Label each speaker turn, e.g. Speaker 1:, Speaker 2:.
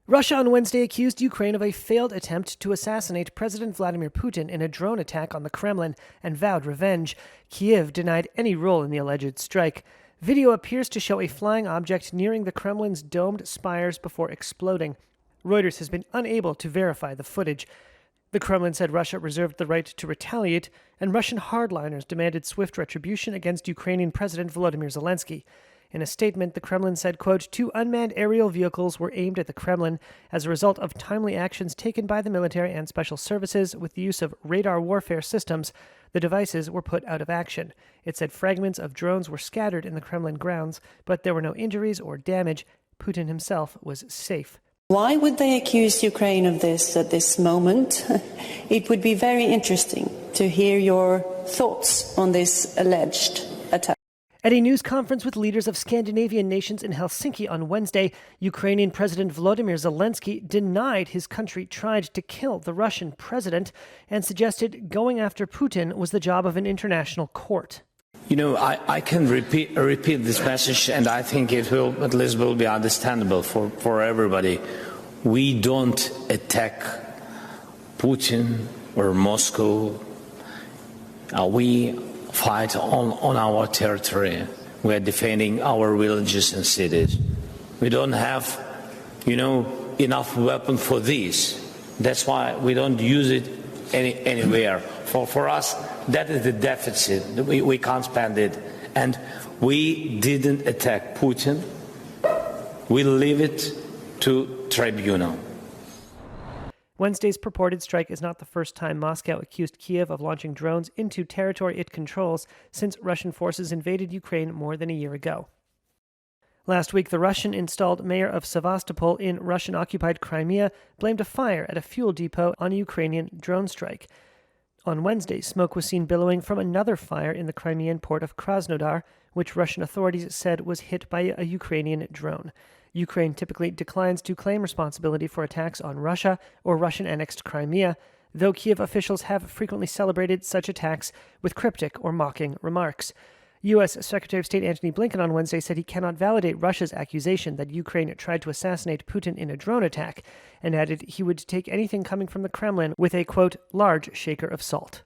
Speaker 1: Russia on Wednesday accused Ukraine of a failed attempt to assassinate President Vladimir Putin in a drone attack on the Kremlin and vowed revenge. Kyiv denied any role in the alleged strike. Video appears to show a flying object nearing the Kremlin's domed spires before exploding. Reuters has been unable to verify the footage. The Kremlin said Russia reserved the right to retaliate, and Russian hardliners demanded swift retribution against Ukrainian President Volodymyr Zekenskiy. In a statement, the Kremlin said, quote, 2 unmanned aerial vehicles were aimed at the Kremlin as a result of timely actions taken by the military and special services with the use of radar warfare systems. The devices were put out of action. It said fragments of drones were scattered in the Kremlin grounds, but there were no injuries or damage. Putin himself was safe.
Speaker 2: Why would they accuse Ukraine of this at this moment? It would be very interesting to hear your thoughts on this alleged attack.
Speaker 1: At a news conference with leaders of Scandinavian nations in Helsinki on Wednesday, Ukrainian President Volodymyr Zekenskiy denied his country tried to kill the Russian president and suggested going after Putin was the job of an international court.
Speaker 3: You know, I can repeat this message, and I think it will at least will be understandable for everybody. We don't attack Putin or Moscow. We fight on our territory. We are defending our villages and cities. We don't have, enough weapon for this. That's why we don't use it anywhere. For us, that is the deficit. We can't spend it. And we didn't attack Putin. We leave it to tribunal.
Speaker 1: Wednesday's purported strike is not the first time Moscow accused Kyiv of launching drones into territory it controls since Russian forces invaded Ukraine more than a year ago. Last week, the Russian-installed mayor of Sevastopol in Russian-occupied Crimea blamed a fire at a fuel depot on a Ukrainian drone strike. On Wednesday, smoke was seen billowing from another fire in the Crimean port of Krasnodar, which Russian authorities said was hit by a Ukrainian drone. Ukraine typically declines to claim responsibility for attacks on Russia or Russian-annexed Crimea, though Kyiv officials have frequently celebrated such attacks with cryptic or mocking remarks. U.S. Secretary of State Antony Blinken on Wednesday said he cannot validate Russia's accusation that Ukraine tried to assassinate Putin in a drone attack, and added he would take anything coming from the Kremlin with a, quote, large shaker of salt.